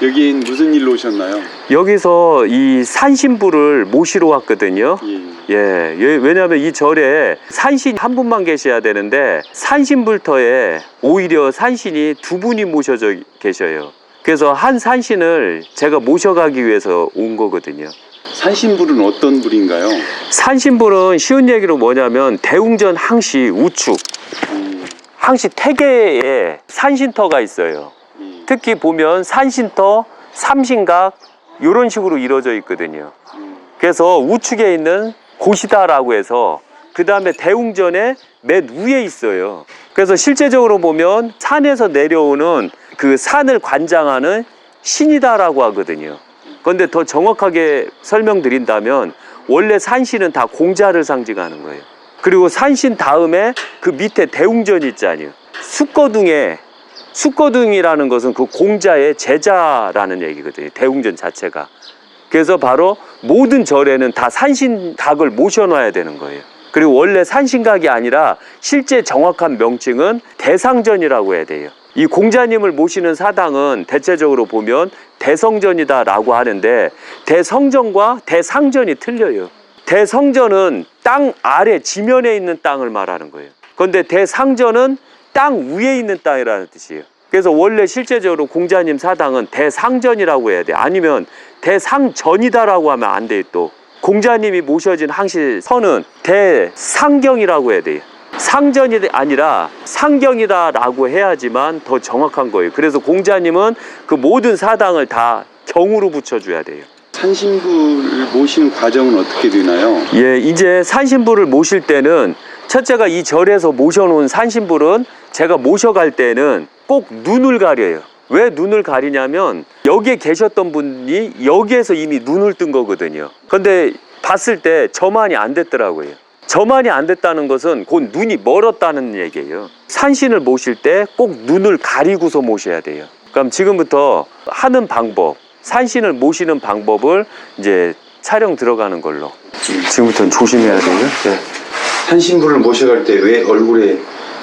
여긴 무슨 일로 오셨나요? 여기서 이 산신부를 모시러 왔거든요. 왜냐하면 이 절에 산신 한 분만 계셔야 되는데 산신불터에 오히려 산신이 두 분이 모셔져 계셔요. 그래서 한 산신을 제가 모셔가기 위해서 온 거거든요. 산신불은 어떤 불인가요? 산신불은 쉬운 얘기로 뭐냐면 대웅전 항시 우측 항시 태계에 산신터가 있어요. 특히 보면 산신터, 삼신각 이런 식으로 이루어져 있거든요. 그래서 우측에 있는 고시다라고 해서 그 다음에 대웅전의 맨 위에 있어요. 그래서 실제적으로 보면 산에서 내려오는 그 산을 관장하는 신이다라고 하거든요. 그런데 더 정확하게 설명드린다면 원래 산신은 다 공자를 상징하는 거예요. 그리고 산신 다음에 그 밑에 대웅전이 있잖아요. 숙거둥이라는 것은 그 공자의 제자라는 얘기거든요. 대웅전 자체가. 그래서 바로 모든 절에는 다 산신각을 모셔놔야 되는 거예요. 그리고 원래 산신각이 아니라 실제 정확한 명칭은 대상전이라고 해야 돼요. 이 공자님을 모시는 사당은 대체적으로 보면 대성전이다라고 하는데 대성전과 대상전이 틀려요. 대성전은 땅 아래 지면에 있는 땅을 말하는 거예요. 그런데 대상전은 땅 위에 있는 땅이라는 뜻이에요. 그래서 원래 실제적으로 공자님 사당은 대상전이라고 해야 돼. 아니면 대상전이다라고 하면 안 돼요. 또 공자님이 모셔진 항시선은 대상경이라고 해야 돼요. 상전이 아니라 상경이다라고 해야지만 더 정확한 거예요. 그래서 공자님은 그 모든 사당을 다 경으로 붙여줘야 돼요. 산신불을 모시는 과정은 어떻게 되나요? 이제 산신불을 모실 때는 첫째가 이 절에서 모셔놓은 산신불은 제가 모셔갈 때는 꼭 눈을 가려요. 왜 눈을 가리냐면 여기에 계셨던 분이 여기에서 이미 눈을 뜬 거거든요. 근데 봤을 때 저만이 안 됐더라고요. 저만이 안 됐다는 것은 곧 눈이 멀었다는 얘기예요. 산신을 모실 때 꼭 눈을 가리고서 모셔야 돼요. 그럼 지금부터 하는 방법, 산신을 모시는 방법을 이제 촬영 들어가는 걸로. 지금부터는 조심해야 돼요. 네. 산신불을 모셔갈 때 왜 얼굴에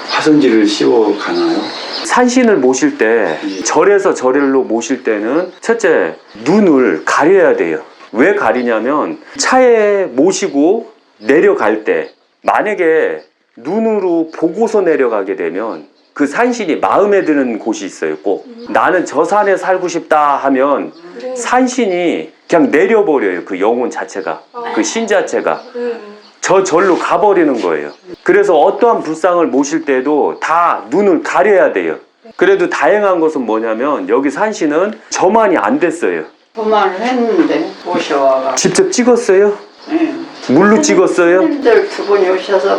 화선지를 씌워 가나요? 산신을 모실 때 절에서 절로 모실 때는 첫째 눈을 가려야 돼요. 왜 가리냐면 차에 모시고 내려갈 때 만약에 눈으로 보고서 내려가게 되면 그 산신이 마음에 드는 곳이 있어요. 꼭 나는 저 산에 살고 싶다 하면 산신이 그냥 내려버려요. 그 영혼 자체가, 그 신 자체가 저 절로 가버리는 거예요. 그래서 어떠한 불상을 모실 때도 다 눈을 가려야 돼요. 그래도 다행한 것은 뭐냐면 여기 산신은 저만이 안 됐어요. 그만을 했는데 모셔와가 직접 찍었어요? 네. 물로 찍었어요? 손님들 두 분이 오셔서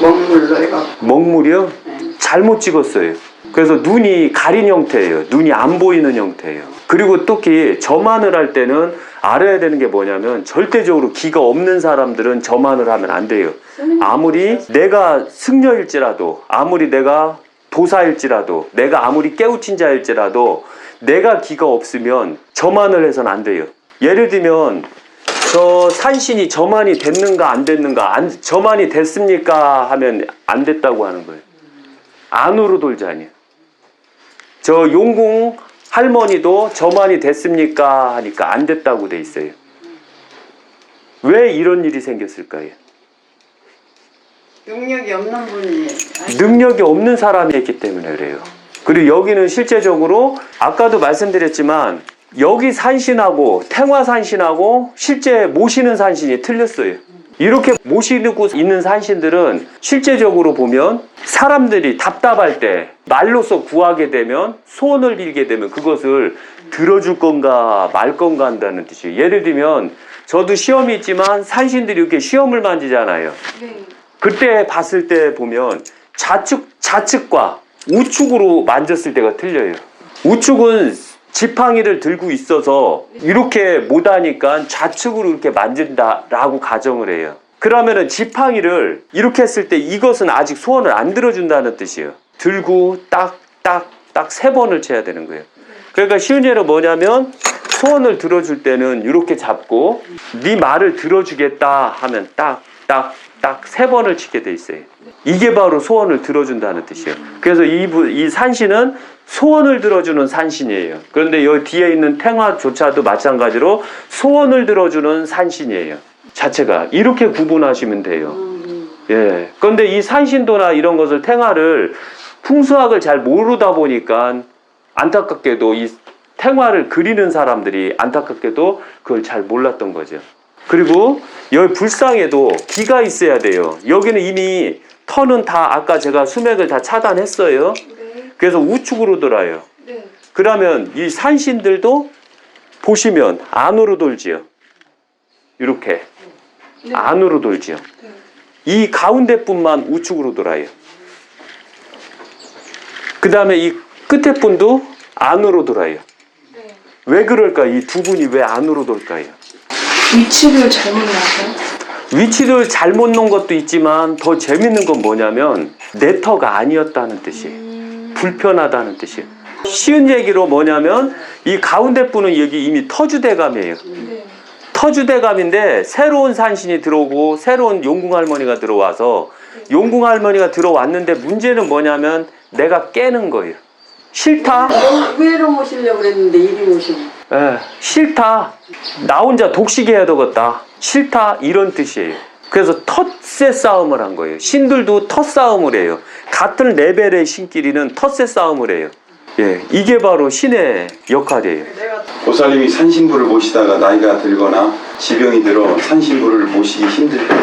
먹물로 해갖고. 먹물이요? 네. 잘못 찍었어요. 그래서 눈이 가린 형태예요. 눈이 안 보이는 형태예요. 그리고 특히 점안을 할 때는 알아야 되는 게 뭐냐면 절대적으로 기가 없는 사람들은 점안을 하면 안 돼요. 아무리 내가 승려일지라도, 아무리 내가 도사일지라도, 내가 아무리 깨우친 자일지라도 내가 기가 없으면 점안을 해서는 안 돼요. 예를 들면 저 산신이 점안이 됐는가 안 됐는가, 점안이 됐습니까 하면 안 됐다고 하는 거예요. 안으로 돌자니. 저 용궁 할머니도 점안이 됐습니까 하니까 안 됐다고 돼 있어요. 왜 이런 일이 생겼을까요? 능력이 없는 분이. 능력이 없는 사람이 했기 때문에 그래요. 그리고 여기는 실제적으로 아까도 말씀드렸지만 여기 산신하고 탱화산신하고 실제 모시는 산신이 틀렸어요. 이렇게 모시고 있는 산신들은 실제적으로 보면 사람들이 답답할 때 말로써 구하게 되면, 소원을 빌게 되면 그것을 들어줄 건가 말 건가 한다는 뜻이에요. 예를 들면 저도 시험이 있지만 산신들이 이렇게 시험을 만지잖아요. 그때 봤을 때 보면 좌측과 우측으로 만졌을 때가 틀려요. 우측은 지팡이를 들고 있어서 이렇게 못하니까 좌측으로 이렇게 만진다라고 가정을 해요. 그러면은 지팡이를 이렇게 했을 때 이것은 아직 소원을 안 들어준다는 뜻이에요. 들고 딱 3번을 쳐야 되는 거예요. 그러니까 쉬운 예로 뭐냐면 소원을 들어줄 때는 이렇게 잡고 네 말을 들어주겠다 하면 딱 딱 3번을 치게 돼 있어요. 이게 바로 소원을 들어준다는 뜻이에요. 그래서 이 산신은 소원을 들어주는 산신이에요. 그런데 여기 뒤에 있는 탱화조차도 마찬가지로 소원을 들어주는 산신이에요. 자체가 이렇게 구분하시면 돼요. 예. 그런데 이 산신도나 이런 것을 탱화를 풍수학을 잘 모르다 보니까 안타깝게도 이 탱화를 그리는 사람들이 안타깝게도 그걸 잘 몰랐던 거죠. 그리고 여기 불상에도 기가 있어야 돼요. 여기는 이미 터는 다 아까 제가 수맥을 다 차단했어요. 그래서 우측으로 돌아요. 그러면 이 산신들도 보시면 안으로 돌지요. 이렇게 안으로 돌지요. 이 가운데 분만 우측으로 돌아요. 그 다음에 이 끝에 분도 안으로 돌아요. 왜 그럴까? 이 두 분이 왜 안으로 돌까요? 위치를 잘못 놔서? 위치를 잘못 놓은 것도 있지만 더 재밌는 건 뭐냐면 내 터가 아니었다는 뜻이에요. 불편하다는 뜻이에요. 쉬운 얘기로 뭐냐면 이 가운데 분은 여기 이미 터주대감이에요. 터주대감인데 새로운 산신이 들어오고 새로운 용궁할머니가 들어와서 용궁할머니가 들어왔는데 문제는 뭐냐면 내가 깨는 거예요. 싫다. 의외로 모시려고 그랬는데 이리 모시고. 예, 싫다. 나 혼자 독식이 해야 되겠다. 싫다. 이런 뜻이에요. 그래서 텃세 싸움을 한 거예요. 신들도 텃싸움을 해요. 같은 레벨의 신끼리는 텃세 싸움을 해요. 예, 이게 바로 신의 역할이에요. 보살님이 산신부를 모시다가 나이가 들거나 지병이 들어 산신부를 모시기 힘들 때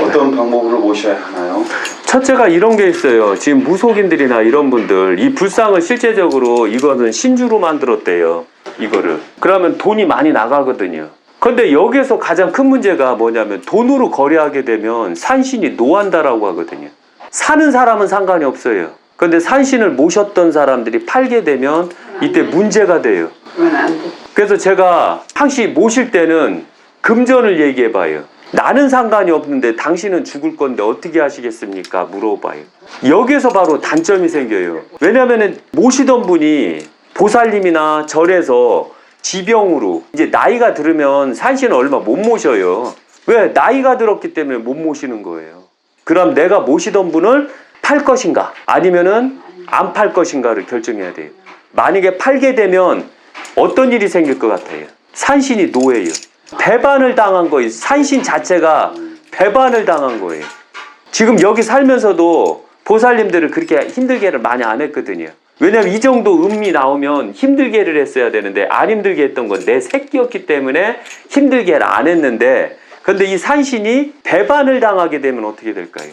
어떤 방법으로 모셔야 하나요? 첫째가 이런 게 있어요. 지금 무속인들이나 이런 분들 이 불상을 실제적으로 이거는 신주로 만들었대요. 이거를. 그러면 돈이 많이 나가거든요. 근데 여기서 가장 큰 문제가 뭐냐면 돈으로 거래하게 되면 산신이 노한다라고 하거든요. 사는 사람은 상관이 없어요. 근데 산신을 모셨던 사람들이 팔게 되면 이때 문제가 돼요. 그건 안 돼. 그래서 제가 항상 모실 때는 금전을 얘기해 봐요. 나는 상관이 없는데 당신은 죽을 건데 어떻게 하시겠습니까? 물어봐요. 여기에서 바로 단점이 생겨요. 왜냐하면 모시던 분이 보살님이나 절에서 지병으로 이제 나이가 들으면 산신은 얼마 못 모셔요. 왜? 나이가 들었기 때문에 못 모시는 거예요. 그럼 내가 모시던 분을 팔 것인가 아니면은 안 팔 것인가를 결정해야 돼요. 만약에 팔게 되면 어떤 일이 생길 것 같아요? 산신이 노예예요. 배반을 당한 거예요. 산신 자체가 배반을 당한 거예요. 지금 여기 살면서도 보살님들을 그렇게 힘들게를 많이 안 했거든요. 왜냐면 이 정도 음미 나오면 힘들게를 했어야 되는데 안 힘들게 했던 건 내 새끼였기 때문에 힘들게를 안 했는데 근데 이 산신이 배반을 당하게 되면 어떻게 될까요?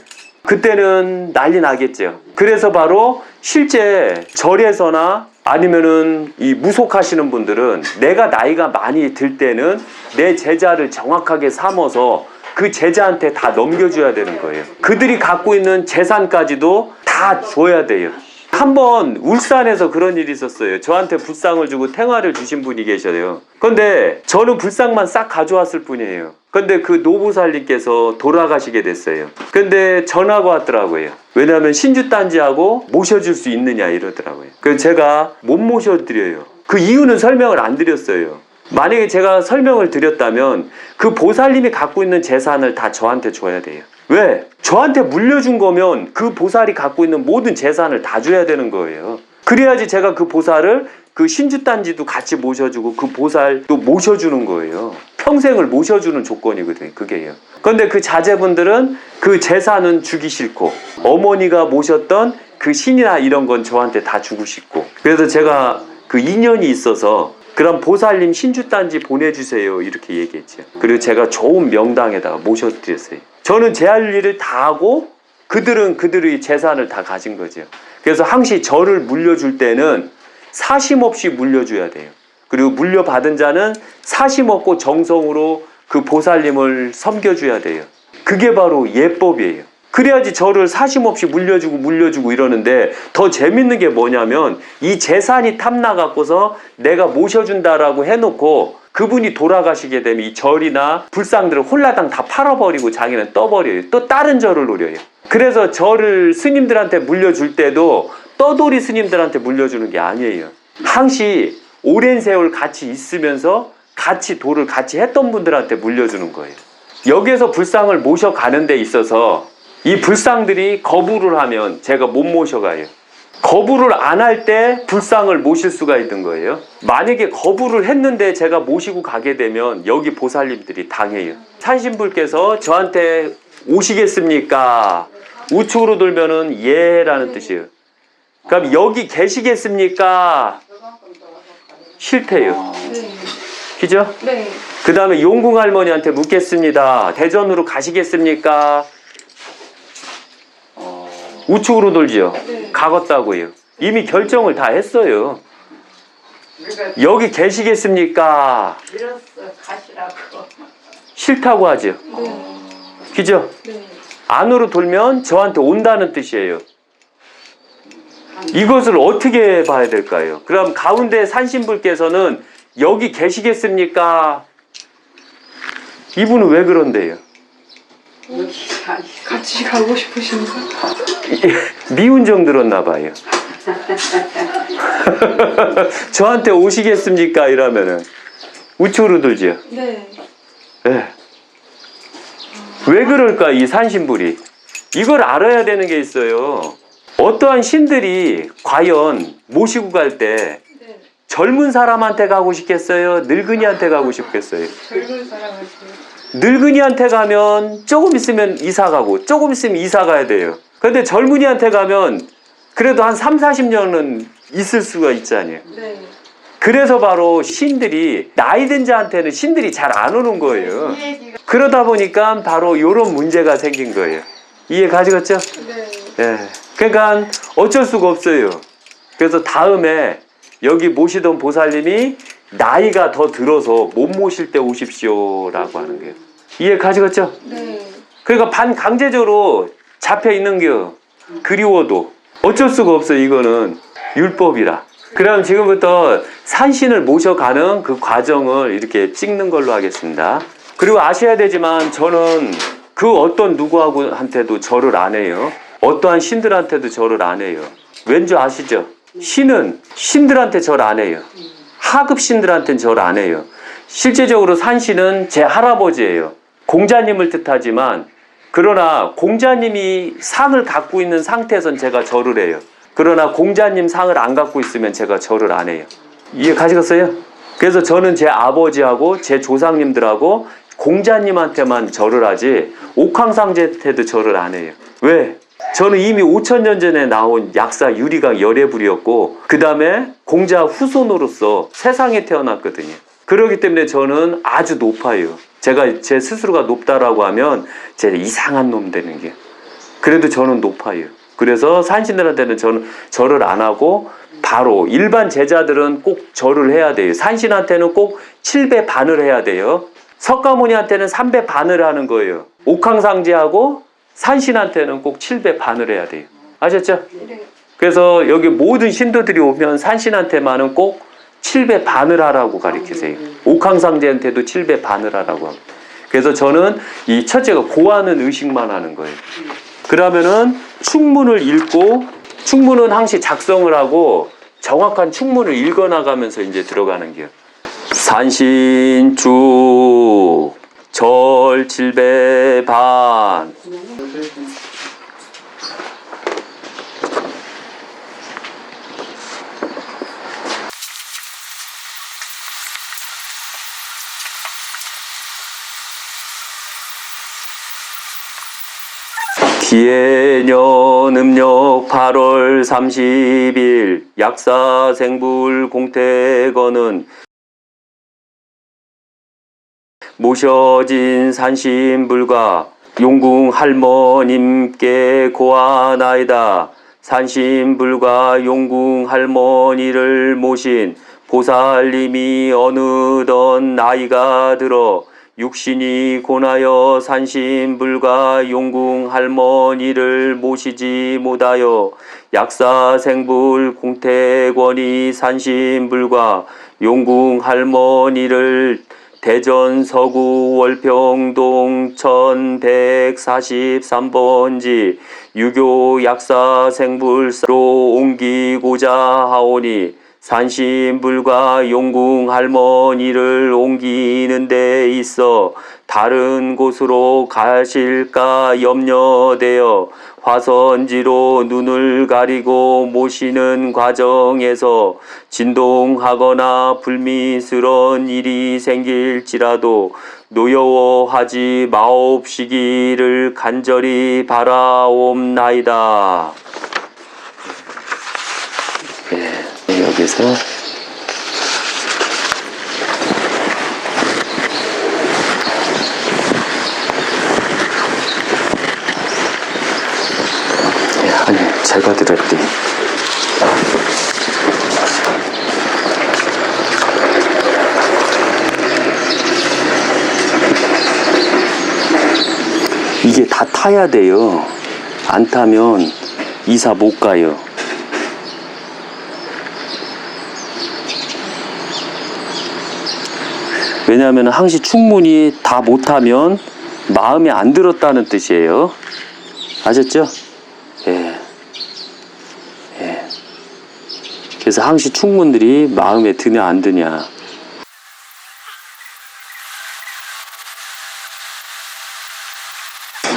그때는 난리 나겠죠. 그래서 바로 실제 절에서나 아니면은 이 무속하시는 분들은 내가 나이가 많이 들 때는 내 제자를 정확하게 삼아서 그 제자한테 다 넘겨줘야 되는 거예요. 그들이 갖고 있는 재산까지도 다 줘야 돼요. 한번 울산에서 그런 일이 있었어요. 저한테 불상을 주고 탱화를 주신 분이 계셔요. 근데 저는 불상만 싹 가져왔을 뿐이에요. 근데 그 노보살님께서 돌아가시게 됐어요. 근데 전화가 왔더라고요. 왜냐하면 신주단지하고 모셔줄 수 있느냐 이러더라고요. 그래서 제가 못 모셔드려요. 그 이유는 설명을 안 드렸어요. 만약에 제가 설명을 드렸다면 그 보살님이 갖고 있는 재산을 다 저한테 줘야 돼요. 왜? 저한테 물려준 거면 그 보살이 갖고 있는 모든 재산을 다 줘야 되는 거예요. 그래야지 제가 그 보살을 그 신주단지도 같이 모셔주고 그 보살도 모셔주는 거예요. 평생을 모셔주는 조건이거든요. 그게요. 그런데 그 자제분들은 그 재산은 주기 싫고 어머니가 모셨던 그 신이나 이런 건 저한테 다 주고 싶고 그래서 제가 그 인연이 있어서 그럼 보살님 신주단지 보내주세요 이렇게 얘기했죠. 그리고 제가 좋은 명당에다가 모셔드렸어요. 저는 제 할 일을 다 하고 그들은 그들의 재산을 다 가진 거죠. 그래서 항시 저를 물려줄 때는 사심 없이 물려줘야 돼요. 그리고 물려받은 자는 사심 없고 정성으로 그 보살님을 섬겨줘야 돼요. 그게 바로 예법이에요. 그래야지 저를 사심 없이 물려주고 이러는데 더 재밌는 게 뭐냐면 이 재산이 탐나갖고서 내가 모셔준다라고 해놓고 그분이 돌아가시게 되면 이 절이나 불상들을 홀라당 다 팔아버리고 자기는 떠버려요. 또 다른 절을 노려요. 그래서 절을 스님들한테 물려줄 때도 떠돌이 스님들한테 물려주는 게 아니에요. 항시 오랜 세월 같이 있으면서 같이 도를 같이 했던 분들한테 물려주는 거예요. 여기에서 불상을 모셔가는 데 있어서 이 불상들이 거부를 하면 제가 못 모셔가요. 거부를 안 할 때 불상을 모실 수가 있는 거예요. 만약에 거부를 했는데 제가 모시고 가게 되면 여기 보살님들이 당해요. 산신불께서 저한테 오시겠습니까? 우측으로 돌면은 예라는 뜻이에요. 그럼 여기 계시겠습니까? 싫대요. 네. 그죠? 네. 그 다음에 용궁 할머니한테 묻겠습니다. 대전으로 가시겠습니까? 우측으로 돌지요. 네. 가겠다고요. 이미 결정을 다 했어요. 우리가 여기 계시겠습니까? 밀었어 가시라고. 싫다고 하죠. 네. 그죠? 네. 안으로 돌면 저한테 온다는 뜻이에요. 이것을 어떻게 봐야 될까요? 그럼 가운데 산신불께서는 여기 계시겠습니까? 이분은 왜 그런데요? 여기 아니 같이 가고 싶으신가? 미운정 들었나 봐요. 저한테 오시겠습니까? 이러면은 우측으로 돌죠. 네. 네. 왜 그럴까 이 산신불이? 이걸 알아야 되는 게 있어요. 어떠한 신들이 과연 모시고 갈 때 네. 젊은 사람한테 가고 싶겠어요? 늙은이한테 가고 싶겠어요? 젊은 사람을 늙은이한테 가면 조금 있으면 이사 가고 조금 있으면 이사 가야 돼요. 근데 젊은이한테 가면 그래도 한 3, 40년은 있을 수가 있잖아요. 네. 그래서 바로 신들이 나이 든 자한테는 신들이 잘 안 오는 거예요. 그러다 보니까 바로 이런 문제가 생긴 거예요. 이해 가지겠죠? 네. 예. 그러니까 어쩔 수가 없어요. 그래서 다음에 여기 모시던 보살님이 나이가 더 들어서 못 모실 때 오십시오라고 하는 거예요. 이해 가지겠죠? 네. 그러니까 반강제적으로 잡혀 있는 게 그리워도 어쩔 수가 없어요. 이거는 율법이라. 그럼 지금부터 산신을 모셔가는 그 과정을 이렇게 찍는 걸로 하겠습니다. 그리고 아셔야 되지만 저는 그 어떤 누구한테도 절을 안 해요. 어떠한 신들한테도 절을 안 해요. 왠지 아시죠? 신은 신들한테 절 안 해요. 하급 신들한테는 절 안 해요. 실제적으로 산신은 제 할아버지예요. 공자님을 뜻하지만 그러나 공자님이 상을 갖고 있는 상태에선 제가 절을 해요. 그러나 공자님 상을 안 갖고 있으면 제가 절을 안 해요. 이해 가시겠어요? 그래서 저는 제 아버지하고 제 조상님들하고 공자님한테만 절을 하지 옥황상제한테도 절을 안 해요. 왜? 저는 이미 5000년 전에 나온 약사 유리강 열애불이었고 그 다음에 공자 후손으로서 세상에 태어났거든요. 그렇기 때문에 저는 아주 높아요. 제가 제 스스로가 높다라고 하면 제가 이상한 놈 되는 게. 그래도 저는 높아요. 그래서 산신들한테는 저는 절을 안 하고 바로 일반 제자들은 꼭 절을 해야 돼요. 산신한테는 꼭 7배 반을 해야 돼요. 석가모니한테는 3배 반을 하는 거예요. 옥황상제하고 산신한테는 꼭 7배 반을 해야 돼요. 아셨죠? 네. 그래서 여기 모든 신도들이 오면 산신한테만은 꼭 7배 반을 하라고 가르치세요. 옥황상제한테도 7배 반을 하라고 합니다. 그래서 저는 이 첫째가 고하는 의식만 하는 거예요. 그러면은 충문을 읽고 충문은 항시 작성을 하고 정확한 충문을 읽어나가면서 이제 들어가는 게요. 산신주 절 7배 반 기해년 음력 8월 30일 약사생불 공태거는 모셔진 산신불과 용궁 할머님께 고하나이다. 산신불과 용궁 할머니를 모신 보살님이 어느덧 나이가 들어 육신이 고나여 산신불과 용궁 할머니를 모시지 못하여 약사생불 공태권이 산신불과 용궁 할머니를 대전 서구 월평동 1143번지 유교 약사생불로 옮기고자 하오니 산신불과 용궁 할머니를 옮기는 데 있어 다른 곳으로 가실까 염려되어 화선지로 눈을 가리고 모시는 과정에서 진동하거나 불미스러운 일이 생길지라도 노여워하지 마옵시기를 간절히 바라옵나이다. 여기서 아니 제가 드렸더니 이게 다 타야 돼요. 안 타면 이사 못 가요. 왜냐하면 항시 충분히 다 못하면 마음에 안 들었다는 뜻이에요. 아셨죠? 예. 예. 그래서 항시 충문들이 마음에 드냐 안 드냐.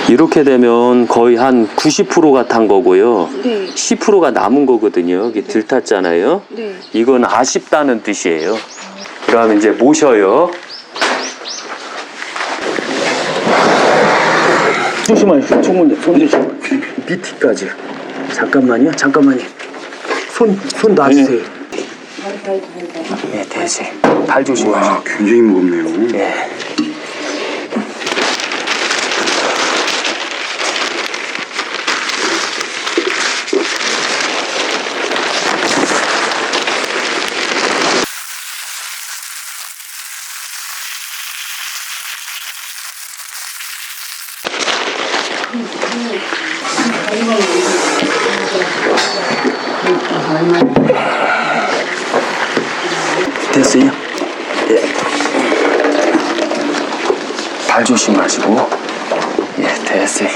이렇게 되면 거의 한 90%가 탄 거고요. 네. 10%가 남은 거거든요. 여기 들 탔잖아요. 네. 이건 아쉽다는 뜻이에요. 그러면 이제 모셔요. 조심하십시오. 총문님 손 조심. 밑에까지. 잠깐만요. 손 놔주세요. 네, 대신 발 조심하세요. 와, 굉장히 무겁네요. 예. 됐어요? 예. 발 조심하시고. 예, 됐어요.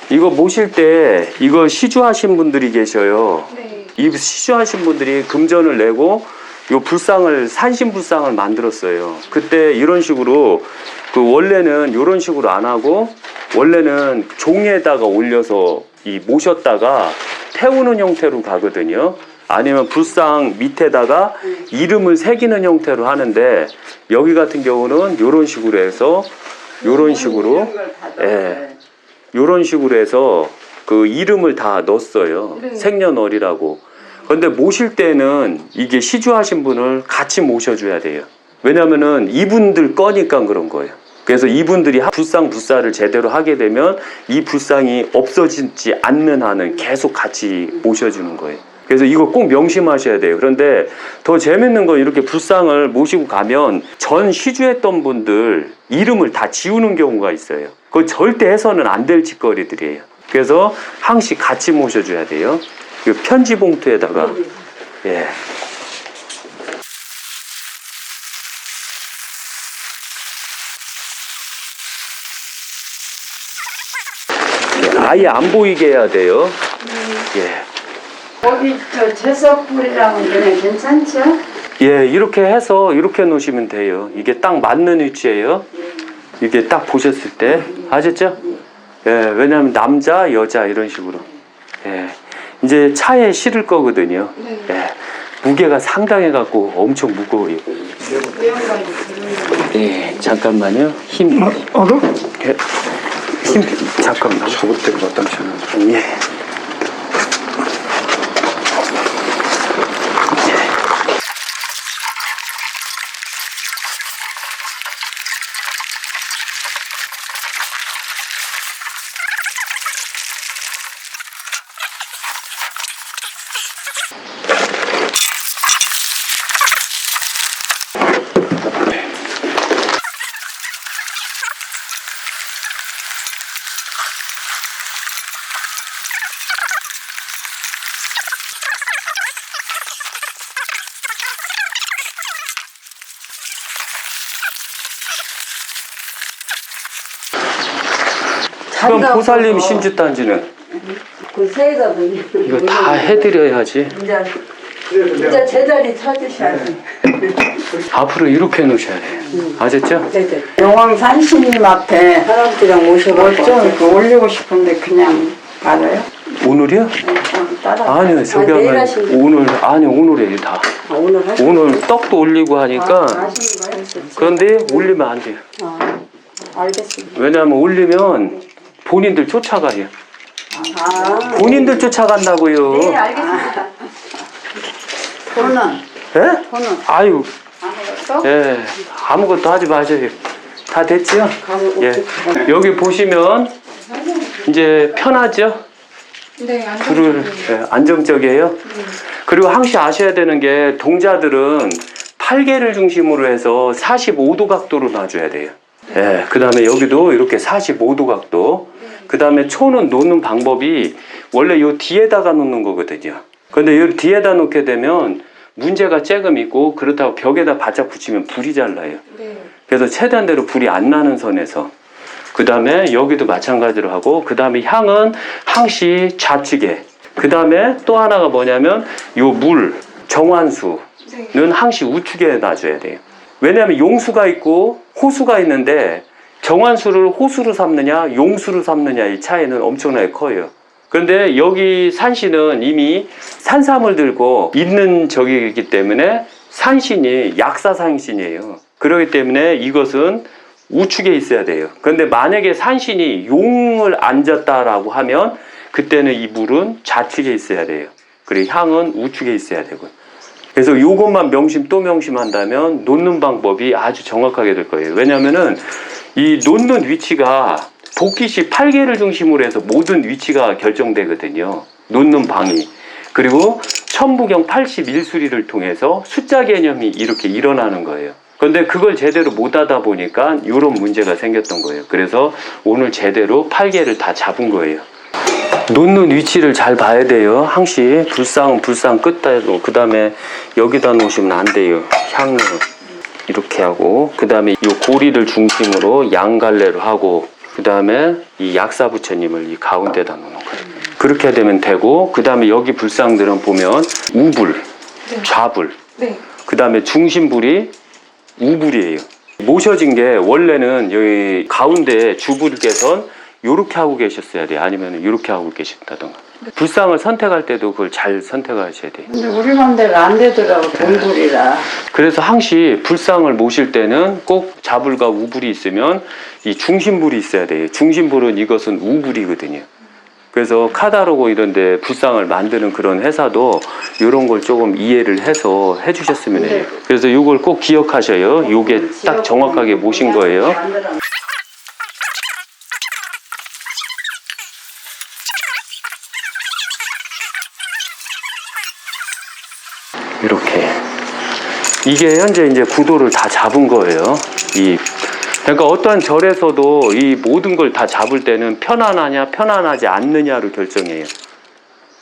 이거 모실 때 이거 시주하신 분들이 계셔요. 네. 이 시주하신 분들이 금전을 내고 요 불상을 산신불상을 만들었어요. 그때 이런 식으로 그 원래는 이런 식으로 안 하고 원래는 종에다가 올려서 이 모셨다가 태우는 형태로 가거든요. 아니면 불상 밑에다가 이름을 새기는 형태로 하는데 여기 같은 경우는 이런 식으로 해서 이런 식으로 이런 식으로 해서 그 이름을 다 넣었어요. 네. 생년월일하고. 근데 모실 때는 이게 시주하신 분을 같이 모셔줘야 돼요. 왜냐면은 이분들 거니까 그런 거예요. 그래서 이분들이 불상불사를 제대로 하게 되면 이 불상이 없어지지 않는 한은 계속 같이 모셔주는 거예요. 그래서 이거 꼭 명심하셔야 돼요. 그런데 더 재밌는 건 이렇게 불상을 모시고 가면 전 시주했던 분들 이름을 다 지우는 경우가 있어요. 그거 절대 해서는 안 될 짓거리들이에요. 그래서 항시 같이 모셔줘야 돼요. 이 편지 봉투에다가 예. 아예 안 보이게 해야 돼요. 예. 거기 저 채석불이랑은 그냥 괜찮죠? 예, 이렇게 해서 이렇게 놓으시면 돼요. 이게 딱 맞는 위치예요. 이게 딱 보셨을 때 아셨죠? 예, 왜냐하면 남자, 여자 이런 식으로. 예, 이제 차에 실을 거거든요. 네. 예, 무게가 상당해 갖고 엄청 무거워요. 예, 잠깐만요. 힘. 예, 힘 잠깐만. 저것대로 마땅치 않아. 예. 그럼 보살님 신주단지는 그 새가 이거 다 해드려야지. 이제 이제 제자리 찾으셔야 돼. 앞으로 이렇게 놓으셔야 돼요. 아셨죠? 네네. 영왕 산신님 앞에 할아버지랑 모셔가지고 좀 올리고 싶은데 그냥 받아요? 오늘이요? 따라. 아니요, 저기 내일 하면 하시는 오늘, 아니, 오늘이에요, 다. 오늘 하시는 오늘 떡도 올리고 하니까. 하시는 거예요? 그런데 올리면 안 돼요. 알겠습니다. 왜냐하면 올리면 본인들 쫓아가요. 본인들 쫓아간다고요. 네, 알겠습니다. 돈은? 예? 돈은? 아유, 아무것도? 예, 아무것도 하지 마세요. 다 됐죠? 가서 예. 여기 보시면 이제 편하죠? 네, 불을 예, 안정적이에요. 그리고 항시 아셔야 되는 게 동자들은 팔개를 중심으로 해서 45도 각도로 놔줘야 돼요. 예, 그 다음에 여기도 이렇게 45도 각도. 그 다음에 초는 놓는 방법이 원래 요 뒤에다가 놓는 거거든요. 근데 요 뒤에다 놓게 되면 문제가 조금 있고 그렇다고 벽에다 바짝 붙이면 불이 잘 나요. 네. 그래서 최대한대로 불이 안 나는 선에서 그 다음에 여기도 마찬가지로 하고 그 다음에 향은 항시 좌측에 그 다음에 또 하나가 뭐냐면 요 물 정환수는 항시 우측에 놔줘야 돼요. 왜냐하면 용수가 있고 호수가 있는데 정환수를 호수로 삼느냐 용수로 삼느냐의 차이는 엄청나게 커요. 그런데 여기 산신은 이미 산삼을 들고 있는 적이기 때문에 산신이 약사산신이에요. 그렇기 때문에 이것은 우측에 있어야 돼요. 그런데 만약에 산신이 용을 앉았다라고 하면 그때는 이 물은 좌측에 있어야 돼요. 그리고 향은 우측에 있어야 되고요. 그래서 이것만 명심 또 명심한다면 놓는 방법이 아주 정확하게 될 거예요. 왜냐하면은 이 놓는 위치가 복귀시 8개를 중심으로 해서 모든 위치가 결정되거든요. 놓는 방이. 그리고 천부경 81수리를 통해서 숫자 개념이 이렇게 일어나는 거예요. 그런데 그걸 제대로 못 하다 보니까 이런 문제가 생겼던 거예요. 그래서 오늘 제대로 8개를 다 잡은 거예요. 놓는 위치를 잘 봐야 돼요. 항시 불상은 불상 끝에도 그 다음에 여기다 놓으시면 안 돼요. 향을 이렇게 하고 그 다음에 이 고리를 중심으로 양갈래로 하고 그 다음에 이 약사 부처님을 이 가운데다 놓는 거예요. 그렇게 되면 되고 그 다음에 여기 불상들은 보면 우불, 좌불 네. 그 다음에 중심불이 우불이에요. 모셔진 게 원래는 여기 가운데 주불께서는 요렇게 하고 계셨어야 돼요. 아니면 이렇게 하고 계신다던가. 불상을 선택할 때도 그걸 잘 선택하셔야 돼요. 근데 우리 맘대로 안 되더라고, 돈불이라. 그래서 항시 불상을 모실 때는 꼭 좌불과 우불이 있으면 이 중심불이 있어야 돼요. 중심불은 이것은 우불이거든요. 그래서 카다로그 이런 데 불상을 만드는 그런 회사도 이런 걸 조금 이해를 해서 해주셨으면 해요. 그래서 이걸 꼭 기억하셔요. 이게 딱 정확하게 모신 거예요. 이렇게. 이게 현재 이제 구도를 다 잡은 거예요. 그러니까 어떠한 절에서도 이 모든 걸 다 잡을 때는 편안하냐, 편안하지 않느냐로 결정해요.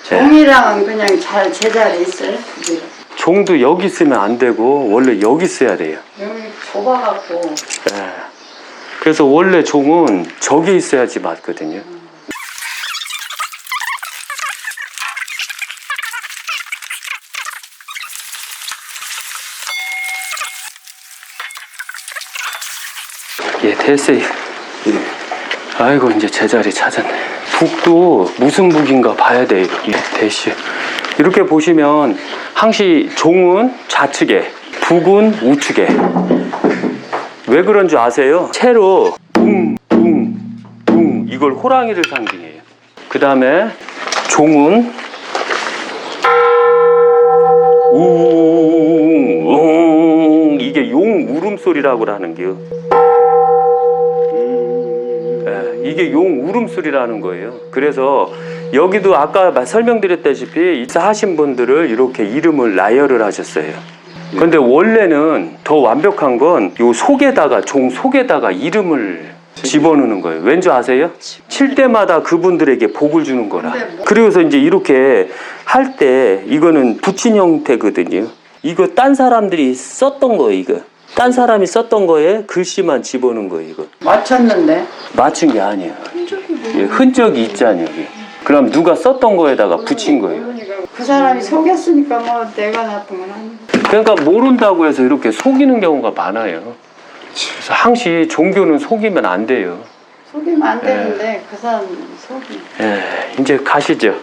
종이랑은 그냥 잘 제자리에 있어요? 그게. 종도 여기 있으면 안 되고, 원래 여기 있어야 돼요. 여기 좁아갖고. 예. 그래서 원래 종은 저기 있어야지 맞거든요. 예, 됐어요. 예. 아이고, 이제 제자리 찾았네. 북도 무슨 북인가 봐야 돼요. 예, 대시. 이렇게 보시면 항시 종은 좌측에, 북은 우측에. 왜 그런 줄 아세요? 채로 붕 이걸 호랑이를 상징해요. 그 다음에 종은 웅 이게 용 울음소리라고 하는 게요. 이게 용 울음소리라는 거예요. 그래서 여기도 아까 설명드렸다시피 입사하신 분들을 이렇게 이름을 나열을 하셨어요. 근데 원래는 더 완벽한 건 요 속에다가 종 속에다가 이름을 집어넣는 거예요. 왠지 아세요? 칠 때마다 그분들에게 복을 주는 거라. 그래서 이제 이렇게 할 때 이거는 붙인 형태거든요. 이거 딴 사람들이 썼던 거예요. 이거 딴 사람이 썼던 거에 글씨만 집어넣은 거예요. 이거 맞췄는데? 맞춘 게 아니에요. 예, 흔적이 있잖아요. 여기. 그럼 누가 썼던 거에다가 붙인 거예요. 그 사람이 속였으니까 뭐 내가 나쁜 건 아니고. 그러니까 모른다고 해서 이렇게 속이는 경우가 많아요. 그래서 항시 종교는 속이면 안 돼요. 속이면 안 되는데 그 사람 속이. 이제 가시죠.